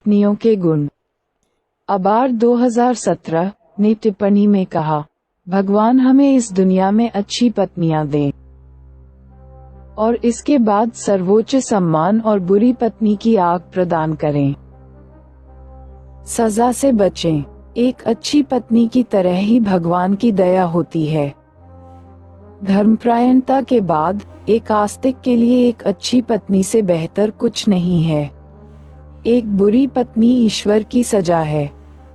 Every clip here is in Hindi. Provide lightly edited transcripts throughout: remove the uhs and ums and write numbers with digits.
पत्नियों के गुण। अबार 2017 ने टिप्पणी में कहा, भगवान हमें इस दुनिया में अच्छी पत्नियां दें और इसके बाद सर्वोच्च सम्मान और बुरी पत्नी की आग प्रदान करें। सजा से बचें। एक अच्छी पत्नी की तरह ही भगवान की दया होती है। धर्मपरायणता के बाद एक आस्तिक के लिए एक अच्छी पत्नी से बेहतर कुछ नहीं है। एक बुरी पत्नी ईश्वर की सजा है।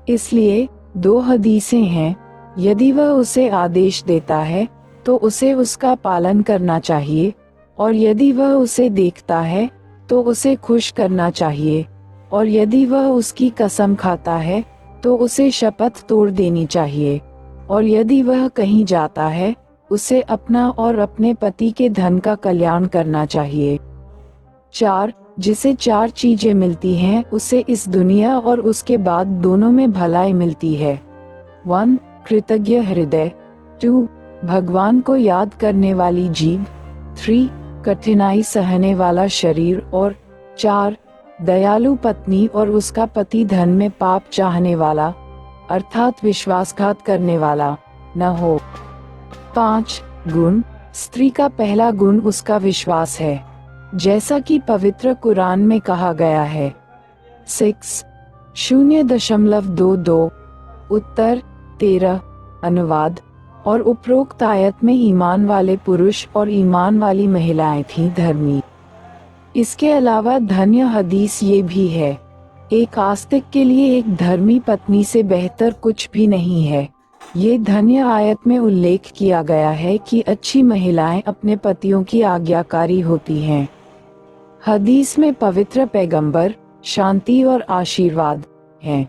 इसलिए 2 हदीसें हैं, यदि वह उसे आदेश देता है तो उसे उसका पालन करना चाहिए, और यदि वह उसे देखता है तो उसे खुश करना चाहिए, और यदि वह उसकी कसम खाता है तो उसे शपथ तोड़ देनी चाहिए, और यदि वह कहीं जाता है उसे अपना और अपने पति के धन का कल्याण करना चाहिए। 4. जिसे 4 चीजें मिलती हैं उसे इस दुनिया और उसके बाद दोनों में भलाई मिलती है। 1. कृतज्ञ हृदय। 2. भगवान को याद करने वाली जीभ। 3. कठिनाई सहने वाला शरीर, और 4. दयालु पत्नी और उसका पति धन में पाप चाहने वाला, अर्थात विश्वासघात करने वाला, न हो। 5. गुण। स्त्री का पहला गुण उसका विश्वास है, जैसा कि पवित्र कुरान में कहा गया है। 6. 0.22 उत्तर 13 अनुवाद। और उपरोक्त आयत में ईमान वाले पुरुष और ईमान वाली महिलाएं थीं धर्मी। इसके अलावा धन्य हदीस ये भी है, एक आस्तिक के लिए एक धर्मी पत्नी से बेहतर कुछ भी नहीं है। ये धन्य आयत में उल्लेख किया गया है कि अच्छी महिलाएं अपने पतियों की आज्ञाकारी होती हैं। हदीस में पवित्र पैगंबर, शांति और आशीर्वाद हैं,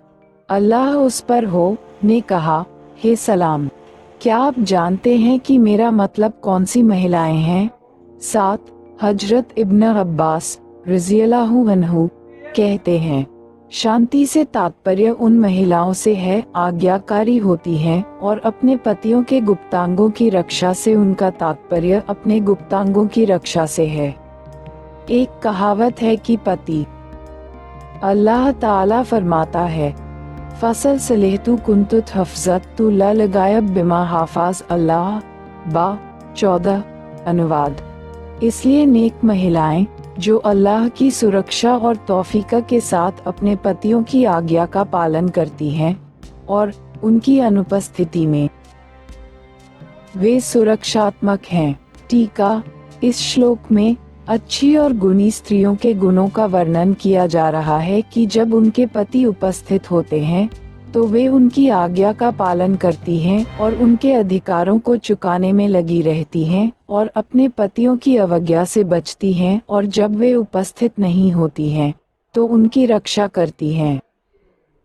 अल्लाह उस पर हो, ने कहा, हे सलाम, क्या आप जानते हैं कि मेरा मतलब कौन सी महिलाएं हैं? 7. हजरत इब्न अब्बास रज़ियल्लाहु अन्हु कहते हैं, शांति से तात्पर्य उन महिलाओं से है आज्ञाकारी होती हैं, और अपने पतियों के गुप्तांगों की रक्षा से उनका तात्पर्य अपने गुप्तांगों की रक्षा से है। एक कहावत है कि पति अल्लाह ताला फरमाता है, फसल सलेहतु कुंतुत हफ्जत तु ला लगायब बिमा हाफाज अल्लाह। 14 अनुवाद। इसलिए नेक महिलाएं जो अल्लाह की सुरक्षा और तौफीक के साथ अपने पतियों की आज्ञा का पालन करती हैं और उनकी अनुपस्थिति में वे सुरक्षात्मक हैं। टीका। इस श्लोक में अच्छी और गुणी स्त्रियों के गुणों का वर्णन किया जा रहा है कि जब उनके पति उपस्थित होते हैं तो वे उनकी आज्ञा का पालन करती हैं और उनके अधिकारों को चुकाने में लगी रहती हैं और अपने पतियों की अवज्ञा से बचती हैं, और जब वे उपस्थित नहीं होती हैं तो उनकी रक्षा करती हैं।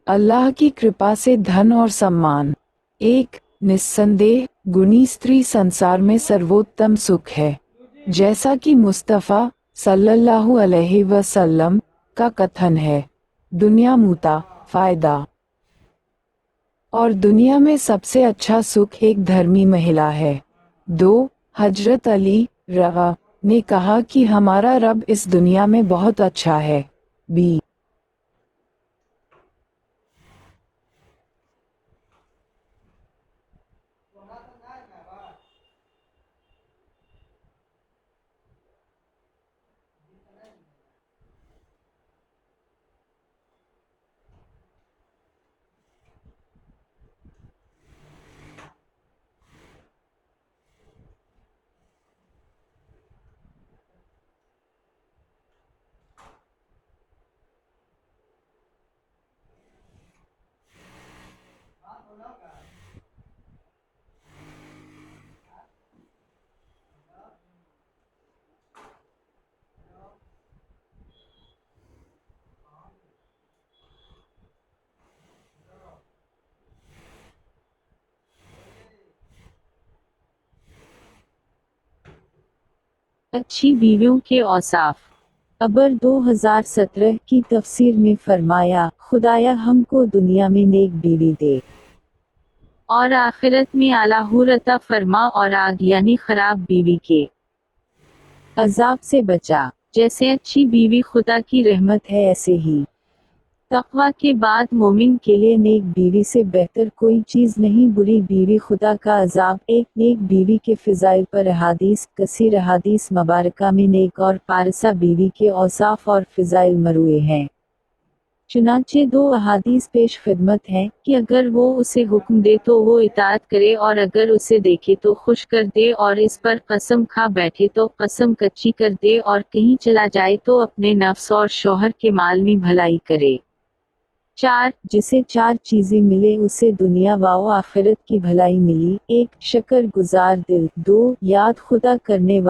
अल्लाह की कृपा से धन और सम्मान। 1. निस्संदेह गुणी स्त्री संसार में सर्वोत्तम सुख है, जैसा कि मुस्तफ़ा सल्लल्लाहु अलैहि वसल्लम का कथन है, दुनिया मुता फायदा, और दुनिया में सबसे अच्छा सुख एक धर्मी महिला है। 2. हजरत अली रज़ा ने कहा कि हमारा रब इस दुनिया में बहुत अच्छा है। बी. अच्छी बीवियों के औसाफ। अबर 2017 की तफसीर में फरमाया, खुदाया हमको दुनिया में नेक बीवी दे और आखिरत में आला हूर अता फरमा, और आग यानी खराब बीवी के अजाब से बचा। जैसे अच्छी बीवी खुदा की रहमत है, ऐसे ही तक़वा के बाद मोमिन के लिए नेक बीवी से बेहतर कोई चीज़ नहीं। बुरी बीवी खुदा का अज़ाब। एक नेक बीवी के फ़िज़ाइल पर अहादीस। कसीर अहादीस मुबारका में नेक और पारसा बीवी के औसाफ और फ़िज़ाइल मरुए हैं। चुनांचे दो अहादीस पेश खिदमत हैं कि अगर वो उसे हुक्म दे तो वो इताअत करे और अगर उसे देखे तो खुश कर दे और इस पर कसम खा बैठे तो कसम कच्ची कर दे और कहीं चला जाए तो अपने नफ्स और शौहर के माल में भलाई करे। 4 जिसे 4 चीज़ें मिले उसे दुनिया व आखिरत की भलाई मिली। 1 शक्र गुजार दिल। 2 याद खुदा करने